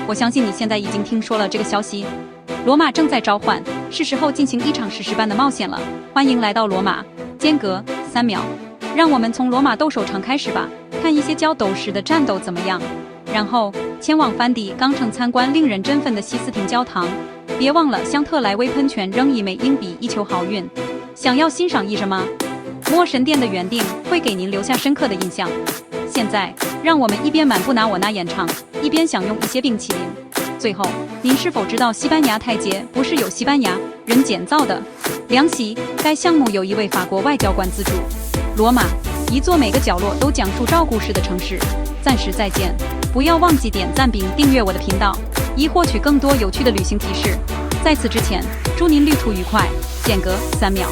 我相信你现在已经听说了这个消息，罗马正在召唤，是时候进行一场史诗般的冒险了。欢迎来到罗马，间隔3秒，让我们从罗马斗兽场开始吧，看一些角斗士的战斗怎么样。然后前往梵蒂冈城参观令人振奋的西斯廷教堂，别忘了向特莱威喷泉扔1枚硬币以求好运。想要欣赏艺术吗？魔神殿的园丁会给您留下深刻的印象。现在，让我们一边满布纳我那演唱，一边享用一些冰淇淋。最后，您是否知道西班牙台阶不是由西班牙人建造的？良心，该项目由一位法国外交官资助。罗马，一座每个角落都讲述照故事的城市。暂时再见，不要忘记点赞并订阅我的频道，以获取更多有趣的旅行提示。在此之前，祝您旅途愉快。间隔3秒。